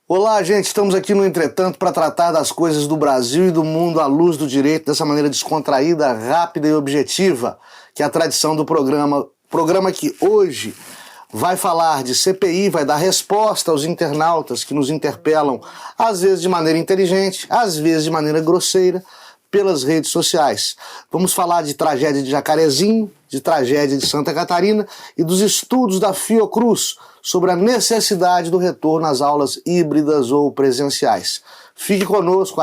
Olá, gente, estamos aqui no Entretanto para tratar das coisas do Brasil e do mundo à luz do direito, dessa maneira descontraída, rápida e objetiva, que é a tradição do programa. Programa que hoje vai falar de CPI, vai dar resposta aos internautas que nos interpelam, às vezes de maneira inteligente, às vezes de maneira grosseira, pelas redes sociais. Vamos falar de tragédia de Jacarezinho, de tragédia de Santa Catarina e dos estudos da Fiocruz sobre a necessidade do retorno às aulas híbridas ou presenciais. Fique conosco,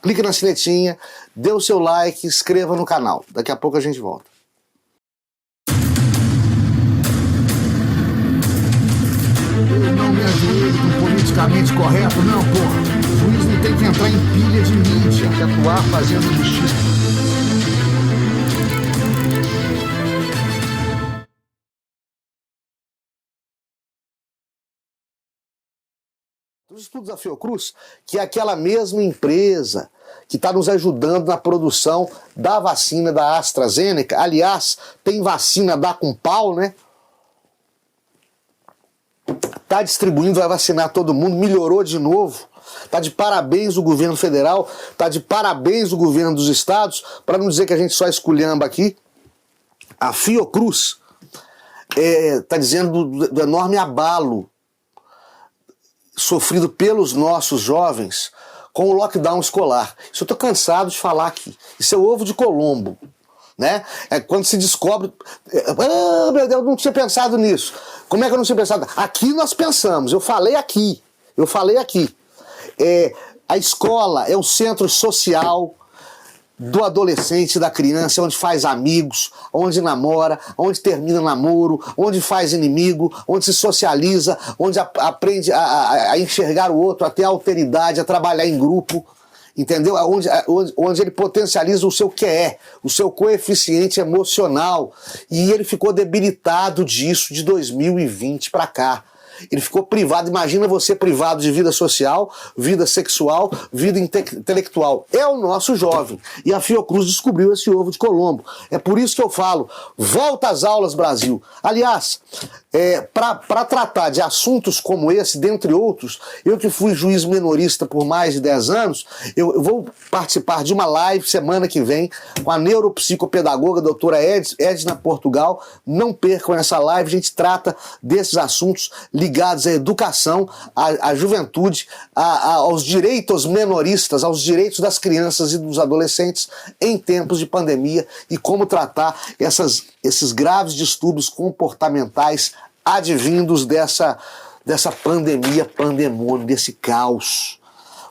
clique na sinetinha, dê o seu like, inscreva no canal. Daqui a pouco a gente volta. Eu não me ajoelho com politicamente correto, não, porra. O juiz não tem que entrar em pilha de mídia, que atuar fazendo justiça. Os estudos da Fiocruz, que é aquela mesma empresa que está nos ajudando na produção da vacina da AstraZeneca. Aliás, tem vacina da com pau, né? Está distribuindo, vai vacinar todo mundo, melhorou de novo. Está de parabéns o governo federal, está de parabéns o governo dos estados, para não dizer que a gente só esculhamba aqui. A Fiocruz está dizendo do enorme abalo sofrido pelos nossos jovens com o lockdown escolar. Isso eu estou cansado de falar aqui. Isso é o ovo de Colombo, né? É quando se descobre... Ah, meu Deus, eu não tinha pensado nisso. Como é que eu não tinha pensado? Aqui nós pensamos, eu falei aqui. A escola é o centro social do adolescente, da criança, onde faz amigos, onde namora, onde termina namoro, onde faz inimigo, onde se socializa, onde aprende a enxergar o outro, a ter alteridade, a trabalhar em grupo, entendeu? Onde ele potencializa o seu QE, o seu coeficiente emocional, e ele ficou debilitado disso de 2020 para cá. Ele ficou privado, imagina você privado de vida social, vida sexual, vida intelectual. É o nosso jovem. E a Fiocruz descobriu esse ovo de Colombo. É por isso que eu falo, volta às aulas, Brasil. Aliás, para tratar de assuntos como esse, dentre outros, eu que fui juiz menorista por mais de 10 anos, eu vou participar de uma live semana que vem com a neuropsicopedagoga, a doutora Edna Portugal. Não percam essa live, a gente trata desses assuntos ligados à educação, à juventude, aos direitos menoristas, aos direitos das crianças e dos adolescentes em tempos de pandemia e como tratar esses graves distúrbios comportamentais advindos dessa pandemia, pandemônio, desse caos.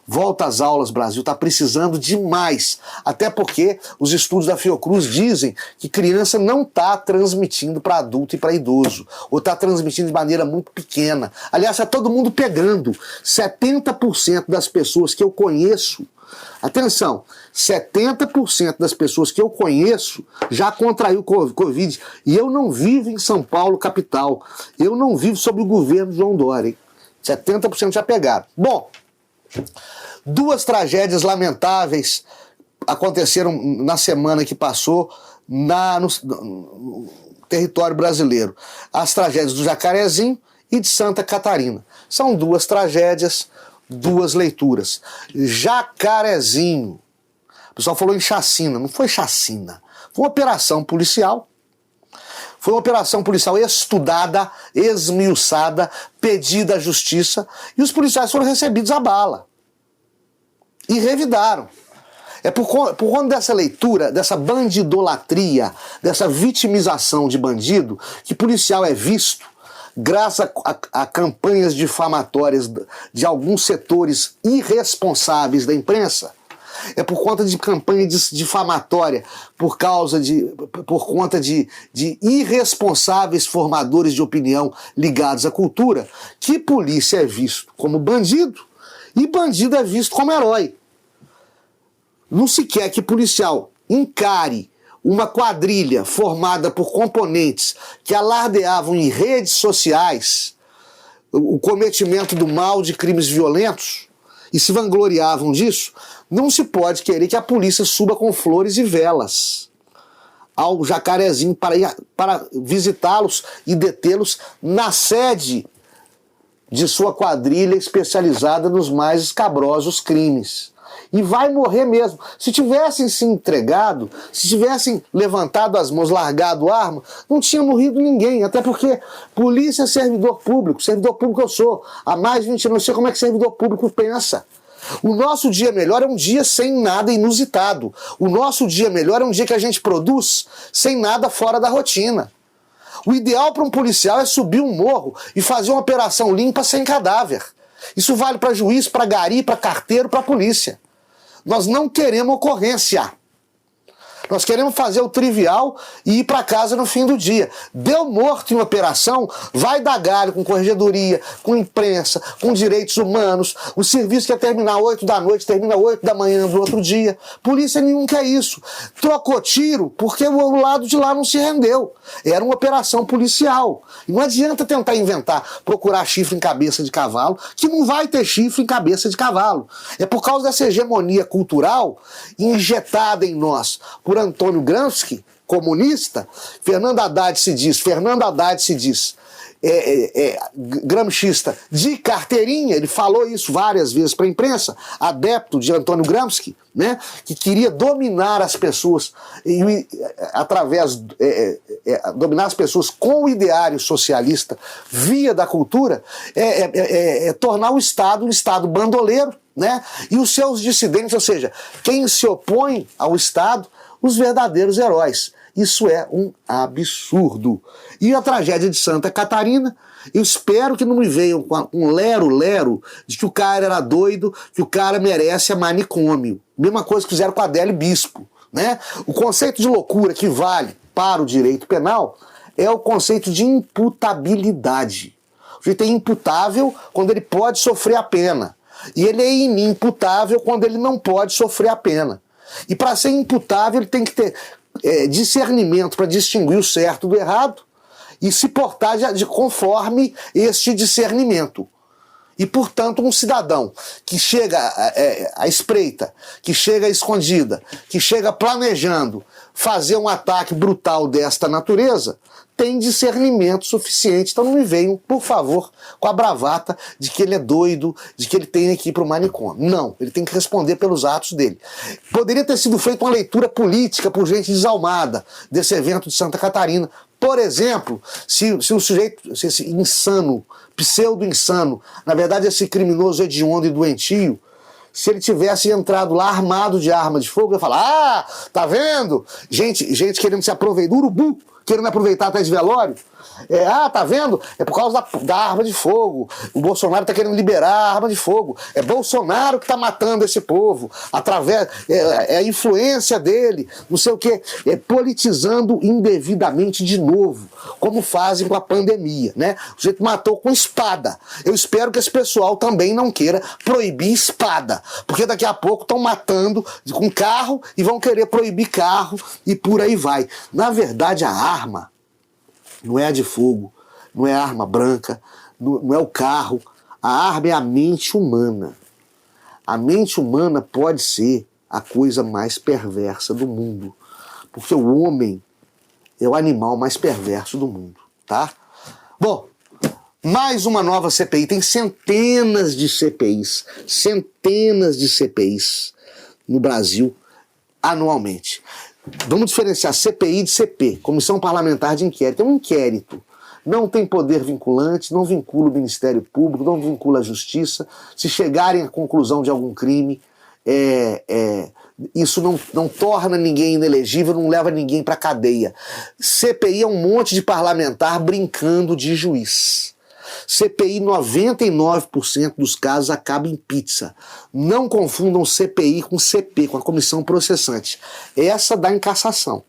Volta às aulas, Brasil, está precisando demais. Até porque os estudos da Fiocruz dizem que criança não está transmitindo para adulto e para idoso, ou está transmitindo de maneira muito pequena. Aliás, está todo mundo pegando. 70% das pessoas que eu conheço, atenção, 70% das pessoas que eu conheço já contraiu Covid. E eu não vivo em São Paulo, capital. Eu não vivo sob o governo de João Dória. 70% já pegaram. Bom, duas tragédias lamentáveis aconteceram na semana que passou no território brasileiro. As tragédias do Jacarezinho e de Santa Catarina. São duas tragédias, duas leituras. Jacarezinho. O pessoal falou em chacina. Não foi chacina. Foi uma operação policial. Foi uma operação policial estudada, esmiuçada, pedida à justiça, e os policiais foram recebidos à bala. E revidaram. É por conta dessa leitura, dessa bandidolatria, dessa vitimização de bandido, que policial é visto, graças a campanhas difamatórias de alguns setores irresponsáveis da imprensa. É por conta de campanha difamatória, por conta de irresponsáveis formadores de opinião ligados à cultura, que polícia é visto como bandido e bandido é visto como herói. Não se quer que policial encare uma quadrilha formada por componentes que alardeavam em redes sociais o cometimento do mal de crimes violentos e se vangloriavam disso. Não se pode querer que a polícia suba com flores e velas ao Jacarezinho para visitá-los e detê-los na sede de sua quadrilha especializada nos mais escabrosos crimes. E vai morrer mesmo. Se tivessem se entregado, se tivessem levantado as mãos, largado a arma, não tinha morrido ninguém. Até porque polícia é servidor público eu sou. Há mais de 20 anos, não sei como é que servidor público pensa. O nosso dia melhor é um dia sem nada inusitado. O nosso dia melhor é um dia que a gente produz sem nada fora da rotina. O ideal para um policial é subir um morro e fazer uma operação limpa sem cadáver. Isso vale para juiz, para gari, para carteiro, para polícia. Nós não queremos ocorrência. Nós queremos fazer o trivial e ir para casa no fim do dia. Deu morto em operação, vai dar galho com corregedoria, com imprensa, com direitos humanos. O serviço que ia terminar 8 da noite, termina 8 da manhã do outro dia. Polícia nenhum quer isso. Trocou tiro porque o lado de lá não se rendeu. Era uma operação policial. E não adianta tentar inventar, procurar chifre em cabeça de cavalo, que não vai ter chifre em cabeça de cavalo. É por causa dessa hegemonia cultural injetada em nós por Antônio Gramsci, comunista. Fernando Haddad se diz gramscista de carteirinha, ele falou isso várias vezes para a imprensa, adepto de Antônio Gramsci, né, que queria dominar as pessoas dominar as pessoas com o ideário socialista via da cultura, tornar o Estado um Estado bandoleiro, né, e os seus dissidentes, ou seja, quem se opõe ao Estado, os verdadeiros heróis. Isso é um absurdo. E a tragédia de Santa Catarina, eu espero que não me venham com um lero-lero de que o cara era doido, que o cara merece manicômio. Mesma coisa que fizeram com a Adélio Bispo, né? O conceito de loucura que vale para o direito penal é o conceito de imputabilidade. O sujeito é imputável quando ele pode sofrer a pena. E ele é inimputável quando ele não pode sofrer a pena. E para ser imputável ele tem que ter discernimento para distinguir o certo do errado e se portar de conforme este discernimento. E, portanto, um cidadão que chega à espreita, que chega escondida, que chega planejando fazer um ataque brutal desta natureza, tem discernimento suficiente. Então não me venham, por favor, com a bravata de que ele é doido, de que ele tem que ir para o manicômio. Não, ele tem que responder pelos atos dele. Poderia ter sido feita uma leitura política por gente desalmada desse evento de Santa Catarina. Por exemplo, se o sujeito, se esse insano, pseudo-insano, na verdade esse criminoso hediondo e doentio, se ele tivesse entrado lá armado de arma de fogo, eu ia falar, tá vendo? Gente querendo se aproveitar, urubu querendo aproveitar até esse velório. Tá vendo? É por causa da arma de fogo. O Bolsonaro tá querendo liberar a arma de fogo. É Bolsonaro que tá matando esse povo. Através. É a influência dele. Não sei o quê. Politizando indevidamente de novo. Como fazem com a pandemia, né? O jeito matou com espada. Eu espero que esse pessoal também não queira proibir espada. Porque daqui a pouco estão matando com carro e vão querer proibir carro e por aí vai. Na verdade, a arma não é a de fogo, não é a arma branca, não é o carro. A arma é a mente humana. A mente humana pode ser a coisa mais perversa do mundo. Porque o homem é o animal mais perverso do mundo, tá? Bom, mais uma nova CPI. Tem centenas de CPIs no Brasil anualmente. Vamos diferenciar CPI de CP, Comissão Parlamentar de Inquérito. É um inquérito. Não tem poder vinculante, não vincula o Ministério Público, não vincula a Justiça. Se chegarem à conclusão de algum crime, isso não torna ninguém inelegível, não leva ninguém para a cadeia. CPI é um monte de parlamentar brincando de juiz. CPI, 99% dos casos acaba em pizza. Não confundam CPI com CP, com a comissão processante. Essa dá em cassação,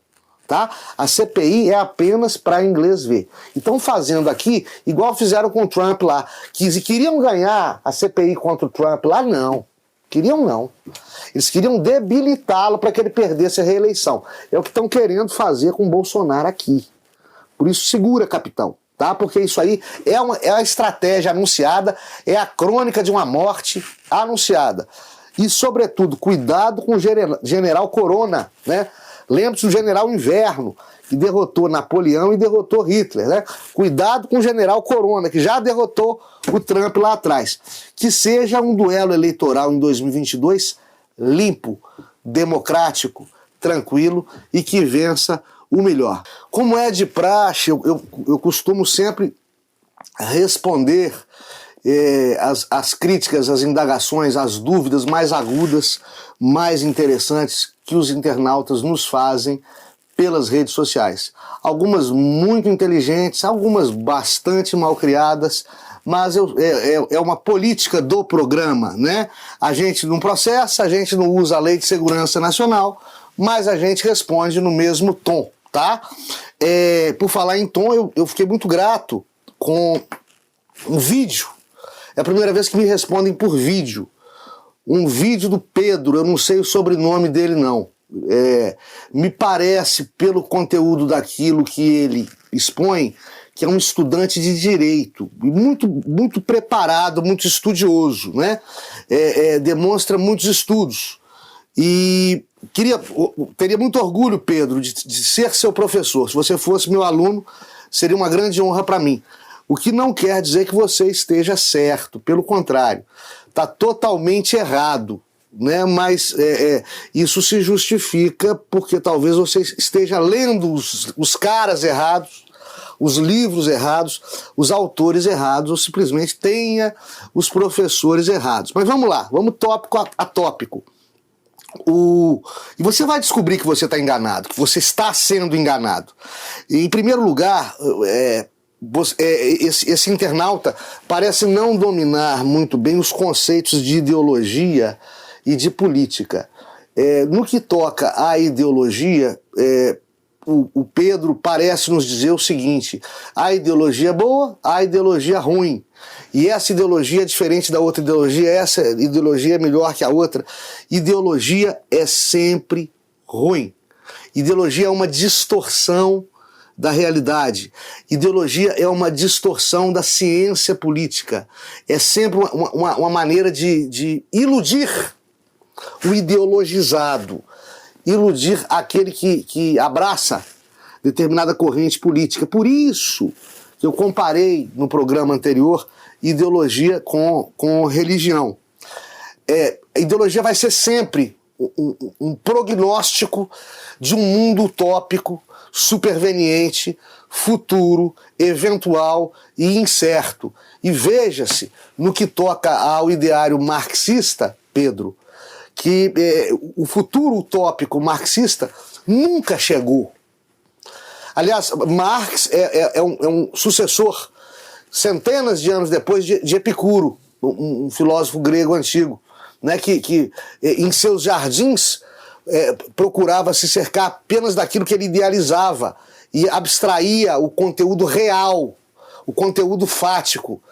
tá? A CPI é apenas para inglês ver. Então fazendo aqui, igual fizeram com o Trump lá, que queriam ganhar a CPI contra o Trump lá, não. Queriam não. Eles queriam debilitá-lo para que ele perdesse a reeleição. É o que estão querendo fazer com o Bolsonaro aqui. Por isso segura, capitão. Tá? Porque isso aí é a estratégia anunciada, é a crônica de uma morte anunciada. E, sobretudo, cuidado com o general Corona, né? Lembre-se do general Inverno, que derrotou Napoleão e derrotou Hitler, né? Cuidado com o general Corona, que já derrotou o Trump lá atrás. Que seja um duelo eleitoral em 2022 limpo, democrático, tranquilo e que vença o melhor. Como é de praxe, eu costumo sempre responder as críticas, as indagações, as dúvidas mais agudas, mais interessantes que os internautas nos fazem pelas redes sociais. Algumas muito inteligentes, algumas bastante mal criadas, mas é uma política do programa, né? A gente não processa, a gente não usa a Lei de Segurança Nacional, mas a gente responde no mesmo tom, tá? Por falar em tom, eu fiquei muito grato com um vídeo. É a primeira vez que me respondem por vídeo. Um vídeo do Pedro, eu não sei o sobrenome dele não. Me parece, pelo conteúdo daquilo que ele expõe, que é um estudante de direito, muito, muito preparado, muito estudioso, né? Demonstra muitos estudos. E teria muito orgulho, Pedro, de ser seu professor. Se você fosse meu aluno, seria uma grande honra para mim. O que não quer dizer que você esteja certo, pelo contrário, está totalmente errado, né? Mas isso se justifica porque talvez você esteja lendo os caras errados, os livros errados, os autores errados, ou simplesmente tenha os professores errados. Mas vamos lá, vamos tópico a tópico. E você vai descobrir que você está enganado, que você está sendo enganado. Em primeiro lugar, esse internauta parece não dominar muito bem os conceitos de ideologia e de política. No que toca à ideologia, o Pedro parece nos dizer o seguinte: a ideologia é boa, a ideologia é ruim. E essa ideologia é diferente da outra ideologia, essa ideologia é melhor que a outra. Ideologia é sempre ruim. Ideologia é uma distorção da realidade. Ideologia é uma distorção da ciência política. É sempre uma maneira de iludir o ideologizado, iludir aquele que abraça determinada corrente política. Por isso que eu comparei no programa anterior ideologia com religião. A ideologia vai ser sempre um prognóstico de um mundo utópico, superveniente, futuro, eventual e incerto. E veja-se, no que toca ao ideário marxista, Pedro, que o futuro utópico marxista nunca chegou. Aliás, Marx é um sucessor, centenas de anos depois, de Epicuro, um filósofo grego antigo, né, que em seus jardins procurava se cercar apenas daquilo que ele idealizava e abstraía o conteúdo real, o conteúdo fático,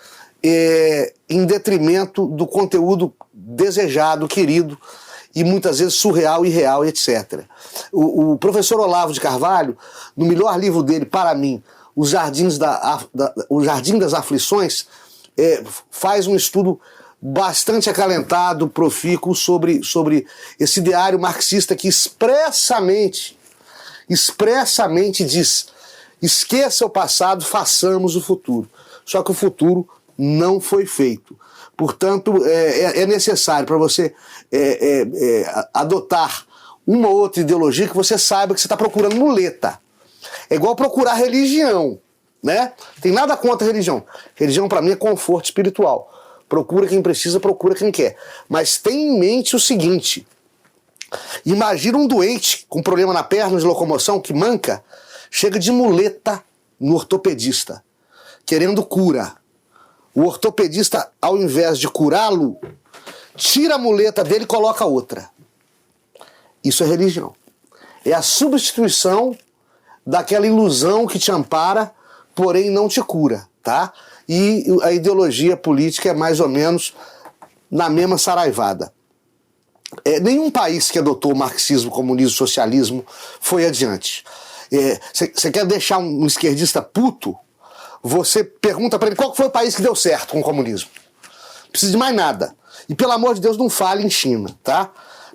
em detrimento do conteúdo desejado, querido, e muitas vezes surreal, irreal, etc. O professor Olavo de Carvalho, no melhor livro dele, para mim, O Jardim das Aflições, faz um estudo bastante acalentado, profícuo, sobre esse ideário marxista que expressamente diz: esqueça o passado, façamos o futuro. Só que o futuro não foi feito. Portanto, é necessário para você adotar uma outra ideologia que você saiba que você está procurando muleta. É igual procurar religião, né? Tem nada contra a religião. Religião, para mim, é conforto espiritual. Procura quem precisa, procura quem quer. Mas tenha em mente o seguinte: imagina um doente com problema na perna de locomoção, que manca, chega de muleta no ortopedista, querendo cura. O ortopedista, ao invés de curá-lo, tira a muleta dele e coloca outra. Isso é religião. É a substituição daquela ilusão que te ampara, porém não te cura, tá? E a ideologia política é mais ou menos na mesma saraivada. Nenhum país que adotou o marxismo, comunismo, socialismo foi adiante. Você quer deixar um esquerdista puto? Você pergunta para ele qual foi o país que deu certo com o comunismo. Não precisa de mais nada. E pelo amor de Deus, não fale em China, tá?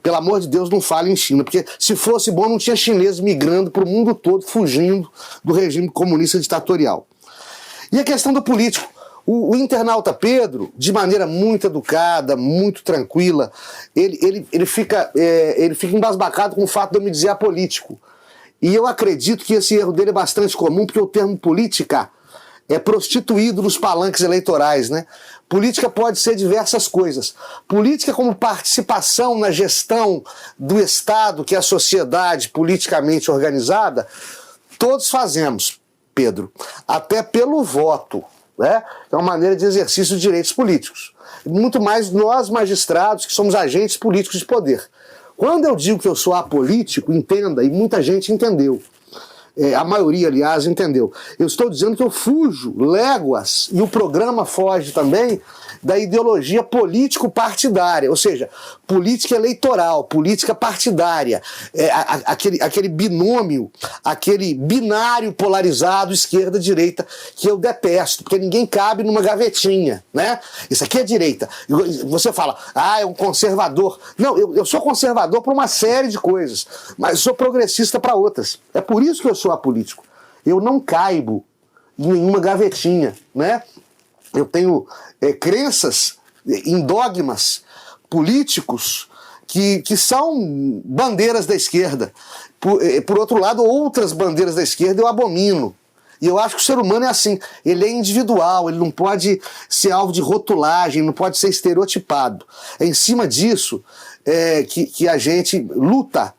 Pelo amor de Deus, não fale em China, porque se fosse bom não tinha chineses migrando para o mundo todo, fugindo do regime comunista ditatorial. E a questão do político. O internauta Pedro, de maneira muito educada, muito tranquila, ele fica embasbacado com o fato de eu me dizer apolítico. E eu acredito que esse erro dele é bastante comum, porque o termo política é prostituído nos palanques eleitorais, né? Política pode ser diversas coisas. Política como participação na gestão do Estado, que é a sociedade politicamente organizada, todos fazemos, Pedro, até pelo voto, né? É uma maneira de exercício de direitos políticos. Muito mais nós, magistrados, que somos agentes políticos de poder. Quando eu digo que eu sou apolítico, entenda, e muita gente entendeu. A maioria, aliás, entendeu. Eu estou dizendo que eu fujo léguas, e o programa foge também, da ideologia político-partidária, ou seja, política eleitoral, política partidária, aquele binômio, aquele binário polarizado esquerda-direita que eu detesto, porque ninguém cabe numa gavetinha, né? Isso aqui é direita. Você fala, é um conservador. Não, eu sou conservador para uma série de coisas, mas sou progressista para outras. É por isso que eu sou apolítico. Eu não caibo em nenhuma gavetinha, né? Eu tenho crenças em dogmas políticos que são bandeiras da esquerda. Por outro lado, outras bandeiras da esquerda eu abomino. E eu acho que o ser humano é assim, ele é individual, ele não pode ser alvo de rotulagem, não pode ser estereotipado. É em cima disso que a gente luta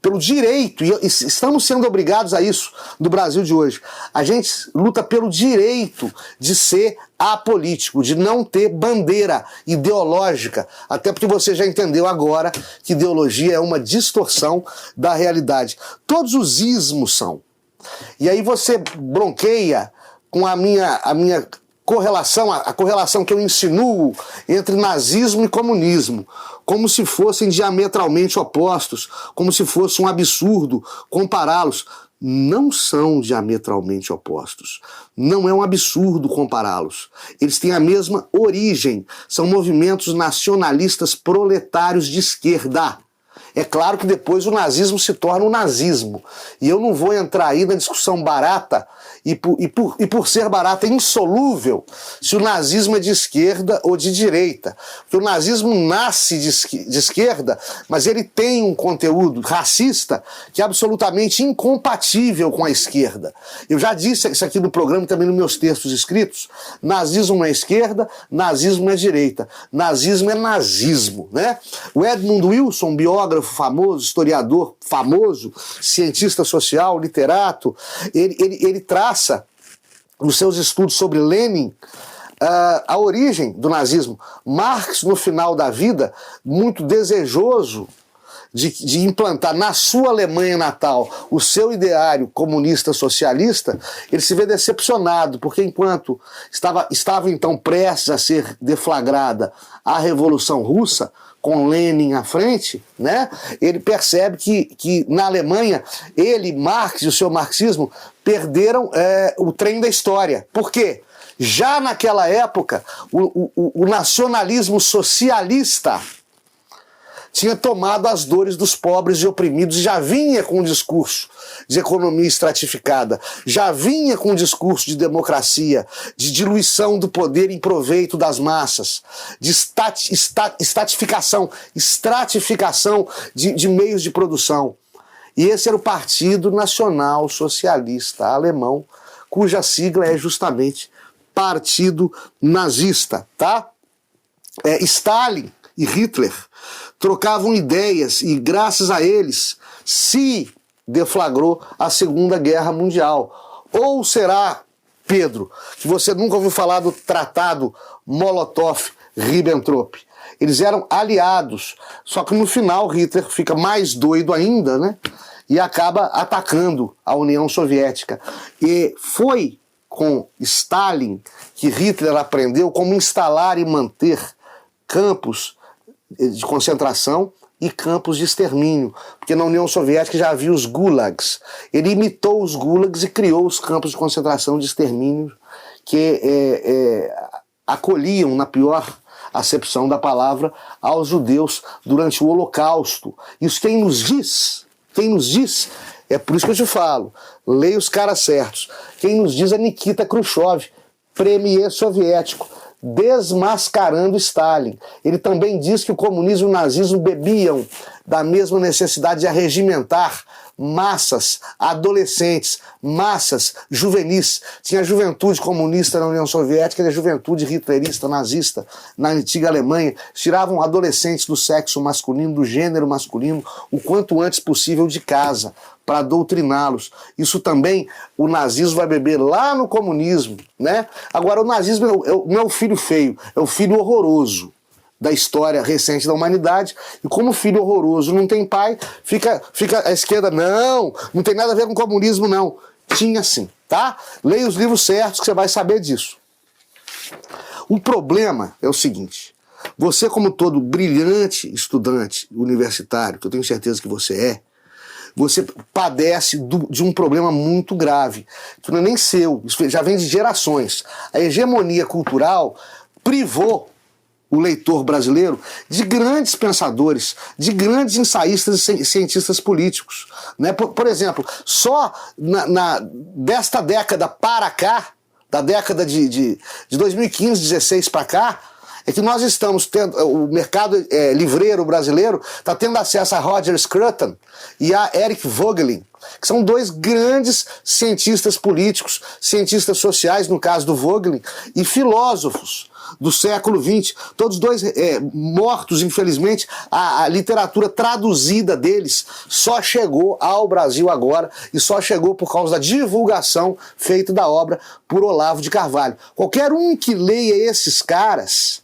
pelo direito, e estamos sendo obrigados a isso no Brasil de hoje. A gente luta pelo direito de ser apolítico, de não ter bandeira ideológica, até porque você já entendeu agora que ideologia é uma distorção da realidade. Todos os ismos são. E aí você bronqueia com a minha correlação, a correlação que eu insinuo entre nazismo e comunismo, como se fossem diametralmente opostos, como se fosse um absurdo compará-los. Não são diametralmente opostos. Não é um absurdo compará-los. Eles têm a mesma origem. São movimentos nacionalistas proletários de esquerda. É claro que depois o nazismo se torna o nazismo. E eu não vou entrar aí na discussão barata e por ser barata insolúvel se o nazismo é de esquerda ou de direita. Porque o nazismo nasce de esquerda, mas ele tem um conteúdo racista que é absolutamente incompatível com a esquerda. Eu já disse isso aqui no programa e também nos meus textos escritos. Nazismo não é esquerda, nazismo não é direita. Nazismo é nazismo, né? O Edmund Wilson, biógrafo famoso, historiador famoso, cientista social, literato, ele traça nos seus estudos sobre Lenin a origem do nazismo. Marx, no final da vida, muito desejoso de implantar na sua Alemanha natal o seu ideário comunista socialista, ele se vê decepcionado, porque enquanto estava então prestes a ser deflagrada a Revolução Russa, com Lenin à frente, né, ele percebe que na Alemanha ele, Marx e o seu marxismo perderam o trem da história. Por quê? Já naquela época, o nacionalismo socialista tinha tomado as dores dos pobres e oprimidos e já vinha com um discurso de economia estratificada, já vinha com um discurso de democracia, de diluição do poder em proveito das massas, de estratificação de meios de produção. E esse era o Partido Nacional Socialista Alemão, cuja sigla é justamente Partido Nazista, tá? Stalin e Hitler trocavam ideias e graças a eles se deflagrou a Segunda Guerra Mundial. Ou será, Pedro, que você nunca ouviu falar do Tratado Molotov-Ribbentrop? Eles eram aliados, só que no final Hitler fica mais doido ainda, né? E acaba atacando a União Soviética. E foi com Stalin que Hitler aprendeu como instalar e manter campos de concentração e campos de extermínio, porque na União Soviética já havia os gulags. Ele imitou os gulags e criou os campos de concentração de extermínio que acolhiam, na pior acepção da palavra, aos judeus durante o Holocausto. Isso quem nos diz, é por isso que eu te falo, leia os caras certos. Quem nos diz é Nikita Khrushchev, premier soviético, desmascarando Stalin. Ele também diz que o comunismo e o nazismo bebiam da mesma necessidade de arregimentar massas adolescentes, massas juvenis. Tinha a juventude comunista na União Soviética e a juventude hitlerista, nazista na antiga Alemanha. Tiravam adolescentes do sexo masculino, do gênero masculino, o quanto antes possível de casa, para doutriná-los. Isso também o nazismo vai beber lá no comunismo, né? Agora, o nazismo não é o filho feio, é o filho horroroso da história recente da humanidade, e como o filho horroroso não tem pai, fica a esquerda, não tem nada a ver com comunismo, não. Tinha sim, tá? Leia os livros certos que você vai saber disso. O problema é o seguinte, você como todo brilhante estudante universitário, que eu tenho certeza que você padece de um problema muito grave, que não é nem seu, isso já vem de gerações. A hegemonia cultural privou o leitor brasileiro de grandes pensadores, de grandes ensaístas e cientistas políticos, né? Por exemplo, só desta década para cá, da década de 2015, 16 para cá, é que nós estamos tendo, o mercado livreiro brasileiro está tendo acesso a Roger Scruton e a Eric Voegelin, que são dois grandes cientistas políticos, cientistas sociais, no caso do Voegelin, e filósofos do século XX, todos dois mortos, infelizmente. A literatura traduzida deles só chegou ao Brasil agora, e só chegou por causa da divulgação feita da obra por Olavo de Carvalho. Qualquer um que leia esses caras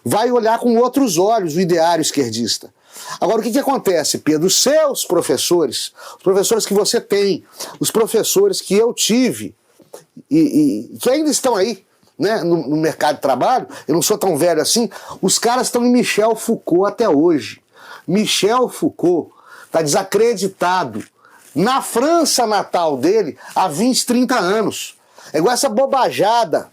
vai olhar com outros olhos o ideário esquerdista. Agora, o que acontece, Pedro? Os seus professores, os professores que você tem, os professores que eu tive e que ainda estão aí, né, no mercado de trabalho, eu não sou tão velho assim, os caras estão em Michel Foucault até hoje. Michel Foucault está desacreditado na França natal dele há 20, 30 anos. É igual essa bobajada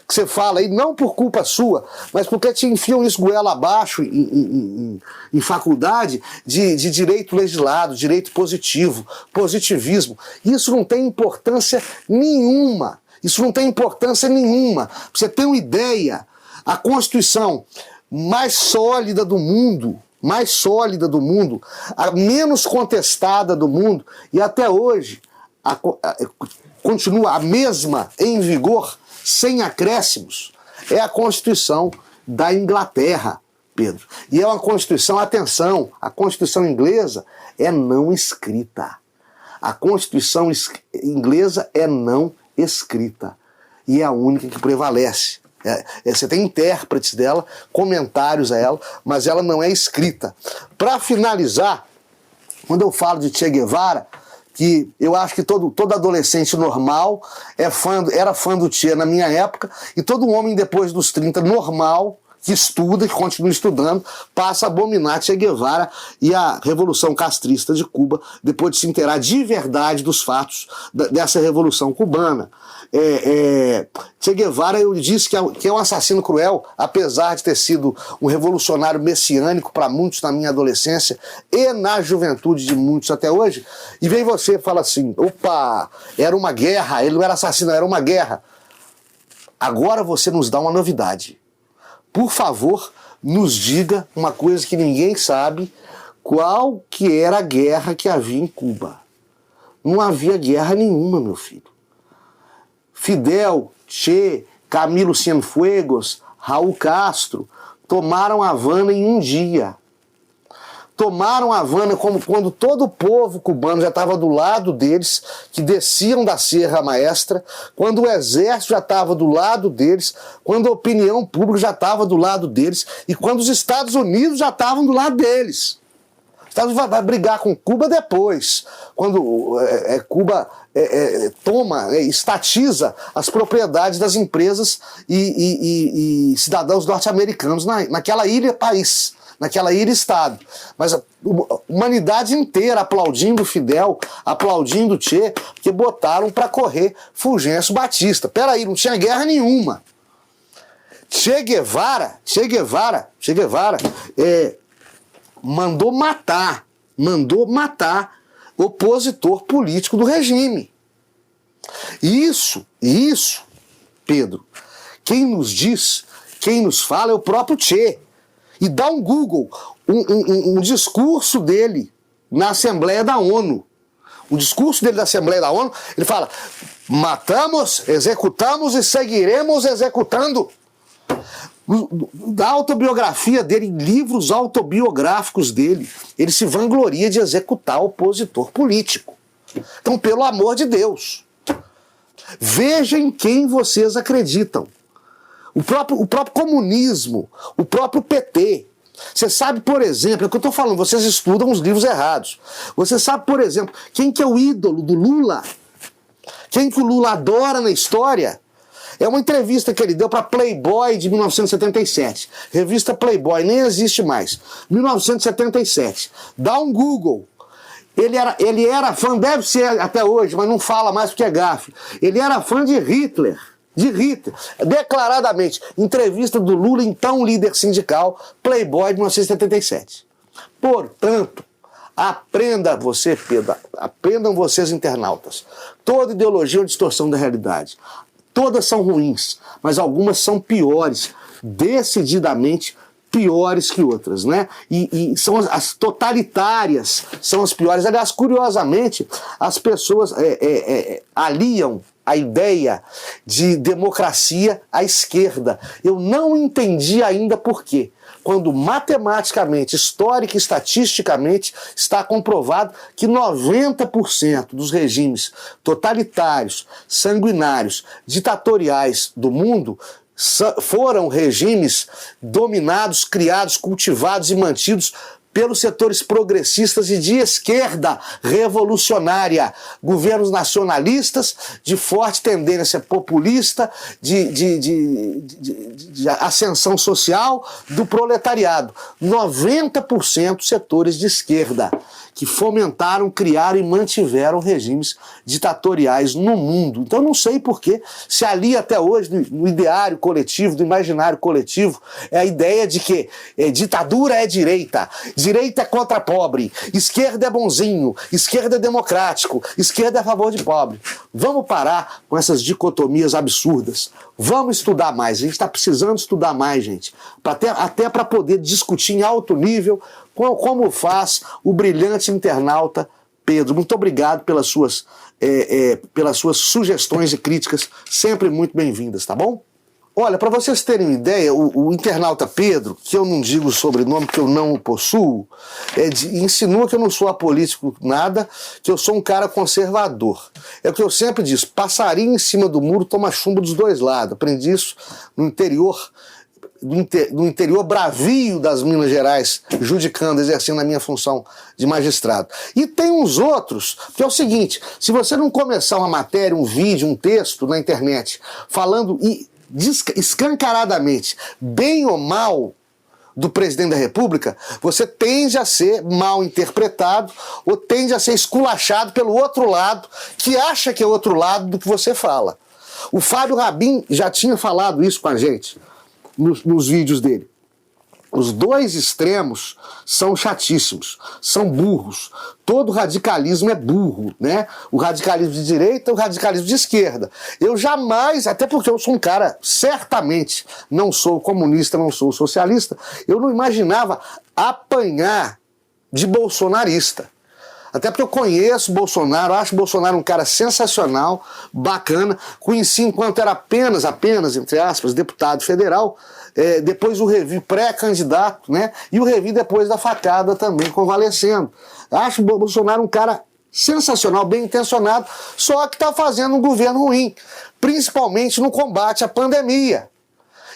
que você fala aí, não por culpa sua, mas porque te enfiam isso goela abaixo em faculdade de direito legislado, direito positivo, positivismo. Isso não tem importância nenhuma. Isso não tem importância nenhuma. Pra você ter uma ideia, a Constituição mais sólida do mundo, a menos contestada do mundo, e até hoje continua a mesma em vigor, sem acréscimos, é a Constituição da Inglaterra, Pedro. E é uma Constituição, atenção, a Constituição inglesa é não escrita. A Constituição inglesa é não escrita. E é a única que prevalece. Você tem intérpretes dela, comentários a ela, mas ela não é escrita. Para finalizar, quando eu falo de Che Guevara, que eu acho que todo adolescente normal era fã do Che na minha época, e todo homem depois dos 30 normal, que estuda, que continua estudando, passa a abominar Che Guevara e a Revolução Castrista de Cuba, depois de se inteirar de verdade dos fatos dessa Revolução Cubana. Che Guevara, eu disse que é um assassino cruel, apesar de ter sido um revolucionário messiânico para muitos na minha adolescência e na juventude de muitos até hoje. E vem você e fala assim, opa, era uma guerra, ele não era assassino, era uma guerra. Agora você nos dá uma novidade. Por favor, nos diga uma coisa que ninguém sabe, qual que era a guerra que havia em Cuba. Não havia guerra nenhuma, meu filho. Fidel, Che, Camilo Cienfuegos, Raul Castro tomaram Havana em um dia. Tomaram Havana como quando todo o povo cubano já estava do lado deles, que desciam da Serra Maestra, quando o exército já estava do lado deles, quando a opinião pública já estava do lado deles e quando os Estados Unidos já estavam do lado deles. Os Estados Unidos vai brigar com Cuba depois, quando Cuba estatiza as propriedades das empresas e cidadãos norte-americanos naquela ilha-país. Naquela ilha-estado. Mas a humanidade inteira aplaudindo Fidel, aplaudindo Che, porque botaram para correr Fulgêncio Batista. Peraí, não tinha guerra nenhuma. Che Guevara mandou matar opositor político do regime. Isso, Pedro, quem nos fala é o próprio Che. E dá um Google, um discurso dele na Assembleia da ONU. O discurso dele na Assembleia da ONU, ele fala: matamos, executamos e seguiremos executando. Da autobiografia dele, em livros autobiográficos dele, ele se vangloria de executar opositor político. Então, pelo amor de Deus, veja em quem vocês acreditam. O próprio comunismo, o próprio PT. Você sabe, por exemplo, é o que eu estou falando, vocês estudam os livros errados. Você sabe, por exemplo, quem que é o ídolo do Lula? Quem que o Lula adora na história? É uma entrevista que ele deu para Playboy de 1977. Revista Playboy, nem existe mais. 1977. Dá um Google. Ele era fã, deve ser até hoje, mas não fala mais porque é gafe. Ele era fã de Hitler. Declaradamente. Entrevista do Lula, então líder sindical, Playboy de 1977. Portanto, aprenda você, Pedro, aprendam vocês internautas. Toda ideologia é uma distorção da realidade. Todas são ruins, mas algumas são piores, decididamente piores que outras, né? E são as totalitárias, são as piores. Aliás, curiosamente, as pessoas aliam a ideia de democracia à esquerda. Eu não entendi ainda por quê. Quando matematicamente, histórica e estatisticamente está comprovado que 90% dos regimes totalitários, sanguinários, ditatoriais do mundo foram regimes dominados, criados, cultivados e mantidos pelos setores progressistas e de esquerda revolucionária, governos nacionalistas de forte tendência populista, de ascensão social do proletariado. 90% setores de esquerda que fomentaram, criaram e mantiveram regimes ditatoriais no mundo. Então não sei por que se alia até hoje no ideário coletivo, do imaginário coletivo, é a ideia de que ditadura é direita, direita é contra pobre, esquerda é bonzinho, esquerda é democrático, esquerda é a favor de pobre. Vamos parar com essas dicotomias absurdas. Vamos estudar mais. A gente está precisando estudar mais, gente, até para poder discutir em alto nível como faz o brilhante internauta Pedro. Muito obrigado pelas suas sugestões e críticas, sempre muito bem-vindas, tá bom? Olha, para vocês terem uma ideia, o internauta Pedro, que eu não digo o sobrenome, que eu não o possuo, insinua que eu não sou apolítico nada, que eu sou um cara conservador. É o que eu sempre disse: passarinho em cima do muro toma chumbo dos dois lados. Aprendi isso no interior bravio das Minas Gerais, judicando, exercendo a minha função de magistrado. E tem uns outros, que é o seguinte: se você não começar uma matéria, um vídeo, um texto na internet, falando escancaradamente, bem ou mal, do presidente da República, você tende a ser mal interpretado ou tende a ser esculachado pelo outro lado, que acha que é outro lado do que você fala. O Fábio Rabin já tinha falado isso com a gente nos vídeos dele. Os dois extremos são chatíssimos, são burros. Todo radicalismo é burro, né? O radicalismo de direita e o radicalismo de esquerda. Eu jamais, até porque eu sou um cara, certamente, não sou comunista, não sou socialista, eu não imaginava apanhar de bolsonarista. Até porque eu conheço Bolsonaro, acho Bolsonaro um cara sensacional, bacana, conheci enquanto era apenas, entre aspas, deputado federal, depois o revi pré-candidato, né? E o revi depois da facada também, convalescendo. Acho Bolsonaro um cara sensacional, bem intencionado, só que está fazendo um governo ruim, principalmente no combate à pandemia.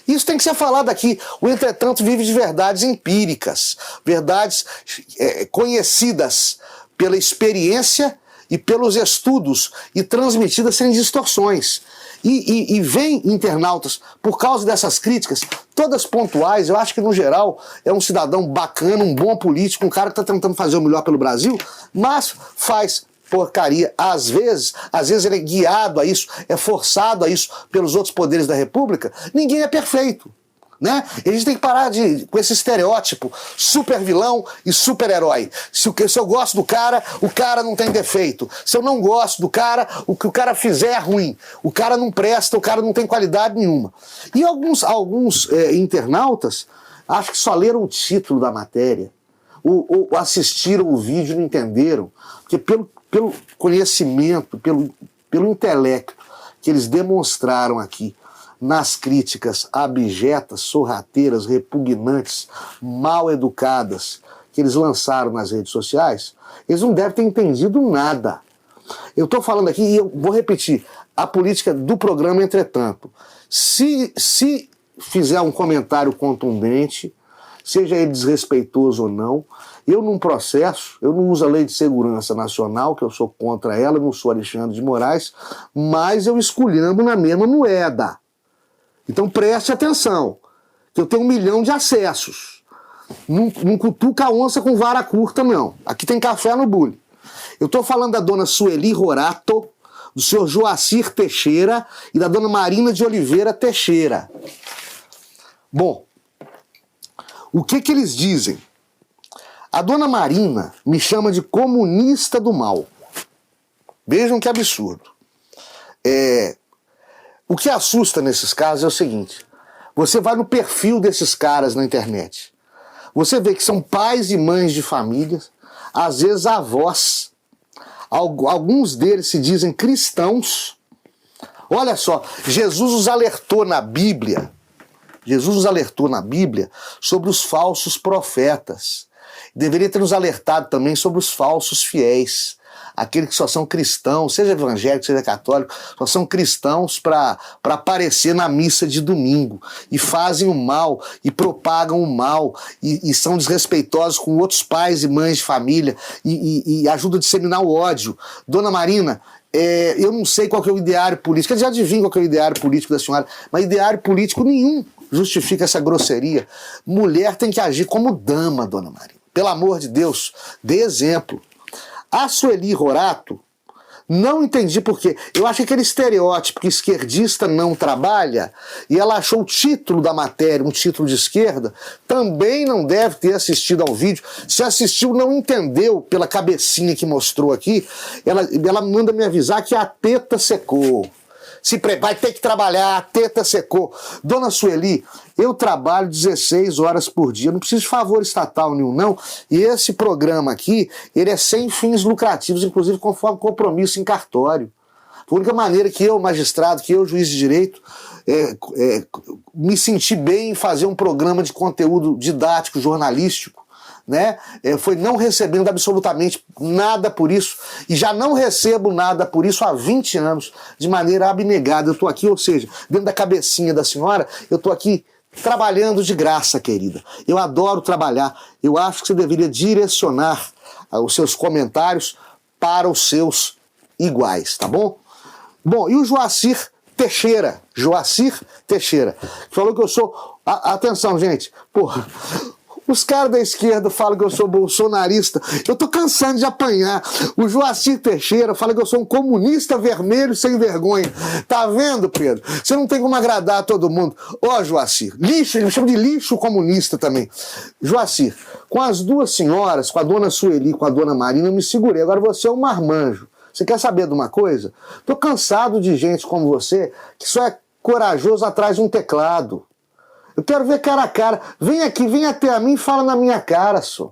Isso tem que ser falado aqui. O Entretanto vive de verdades empíricas, verdades conhecidas pela experiência e pelos estudos e transmitidas sem distorções. E vem internautas, por causa dessas críticas, todas pontuais. Eu acho que no geral é um cidadão bacana, um bom político, um cara que está tentando fazer o melhor pelo Brasil, mas faz porcaria às vezes ele é guiado a isso, é forçado a isso pelos outros poderes da República. Ninguém é perfeito. Né? E a gente tem que parar com esse estereótipo super vilão e super herói. Se eu gosto do cara, o cara não tem defeito. Se eu não gosto do cara, o que o cara fizer é ruim. O cara não presta, o cara não tem qualidade nenhuma. E alguns internautas acho que só leram o título da matéria, ou assistiram o vídeo e não entenderam. Porque pelo conhecimento, pelo intelecto que eles demonstraram aqui, nas críticas abjetas, sorrateiras, repugnantes, mal educadas que eles lançaram nas redes sociais, eles não devem ter entendido nada. Eu estou falando aqui, e eu vou repetir, a política do programa, entretanto, se fizer um comentário contundente, seja ele desrespeitoso ou não, eu num processo, eu não uso a Lei de Segurança Nacional, que eu sou contra ela, não sou Alexandre de Moraes, mas eu esculhambo na mesma moeda. Então preste atenção, que eu tenho 1 milhão de acessos. Não cutuca a onça com vara curta, não. Aqui tem café no bule. Eu estou falando da dona Sueli Rorato, do senhor Joacir Teixeira e da dona Marina de Oliveira Teixeira. Bom, o que eles dizem? A dona Marina me chama de comunista do mal. Vejam que absurdo. O que assusta nesses casos é o seguinte: você vai no perfil desses caras na internet, você vê que são pais e mães de famílias, às vezes avós, alguns deles se dizem cristãos. Olha só, Jesus nos alertou na Bíblia sobre os falsos profetas. Deveria ter nos alertado também sobre os falsos fiéis. Aqueles que só são cristãos, seja evangélico, seja católico, só são cristãos para aparecer na missa de domingo, e fazem o mal, e propagam o mal, e são desrespeitosos com outros pais e mães de família, e ajudam a disseminar o ódio. Dona Marina, eu não sei qual que é o ideário político, eu já adivinho qual que é o ideário político da senhora, mas ideário político nenhum justifica essa grosseria. Mulher tem que agir como dama, Dona Marina. Pelo amor de Deus, dê exemplo. A Sueli Rorato, não entendi por quê. Eu acho que aquele estereótipo que esquerdista não trabalha, e ela achou o título da matéria um título de esquerda, também não deve ter assistido ao vídeo. Se assistiu, não entendeu pela cabecinha que mostrou aqui. Ela manda me avisar que a teta secou. Vai ter que trabalhar, a teta secou. Dona Sueli, eu trabalho 16 horas por dia, não preciso de favor estatal nenhum, não. E esse programa aqui, ele é sem fins lucrativos, inclusive conforme compromisso em cartório. A única maneira que eu, magistrado, que eu, juiz de direito, me senti bem em fazer um programa de conteúdo didático, jornalístico, né? Foi não recebendo absolutamente nada por isso, e já não recebo nada por isso há 20 anos, de maneira abnegada. Eu estou aqui, ou seja, dentro da cabecinha da senhora, eu estou aqui trabalhando de graça, querida. Eu adoro trabalhar. Eu acho que você deveria direcionar os seus comentários para os seus iguais, tá bom? Bom, e o Joacir Teixeira, que falou que eu sou... Atenção, gente, porra... Os caras da esquerda falam que eu sou bolsonarista. Eu tô cansando de apanhar. O Joacir Teixeira fala que eu sou um comunista vermelho sem vergonha. Tá vendo, Pedro? Você não tem como agradar a todo mundo. Ó, Joacir, lixo, ele me chama de lixo comunista também. Joacir, com as duas senhoras, com a dona Sueli e com a dona Marina, eu me segurei. Agora você é um marmanjo. Você quer saber de uma coisa? Tô cansado de gente como você que só é corajoso atrás de um teclado. Eu quero ver cara a cara. Vem aqui, vem até a mim e fala na minha cara, só.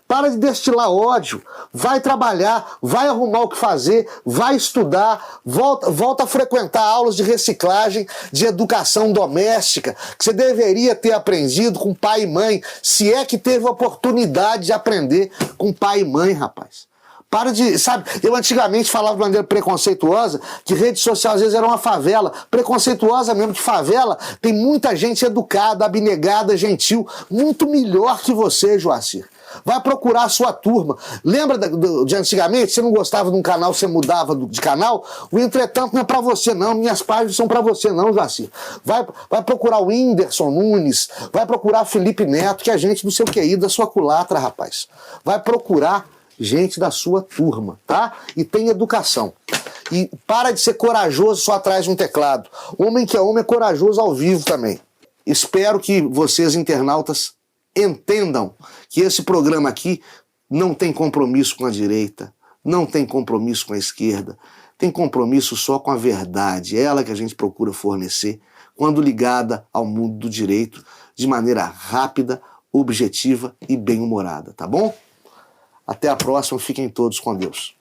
Para de destilar ódio. Vai trabalhar, vai arrumar o que fazer, vai estudar, volta a frequentar aulas de reciclagem, de educação doméstica, que você deveria ter aprendido com pai e mãe, se é que teve a oportunidade de aprender com pai e mãe, rapaz. Para de, sabe, eu antigamente falava de maneira preconceituosa que rede social às vezes era uma favela, preconceituosa mesmo, de favela tem muita gente educada, abnegada, gentil, muito melhor que você, Joacir. Vai procurar a sua turma. Lembra de antigamente, você não gostava de um canal, você mudava de canal? O entretanto não é pra você não, minhas páginas são pra você não, Joacir. Vai procurar o Whindersson Nunes, vai procurar Felipe Neto, que é gente do seu QI, da sua culatra, rapaz. Vai procurar gente da sua turma, tá? E tem educação. E para de ser corajoso só atrás de um teclado. Homem que é homem é corajoso ao vivo também. Espero que vocês, internautas, entendam que esse programa aqui não tem compromisso com a direita, não tem compromisso com a esquerda, tem compromisso só com a verdade, ela que a gente procura fornecer quando ligada ao mundo do direito, de maneira rápida, objetiva e bem-humorada, tá bom? Até a próxima, fiquem todos com Deus.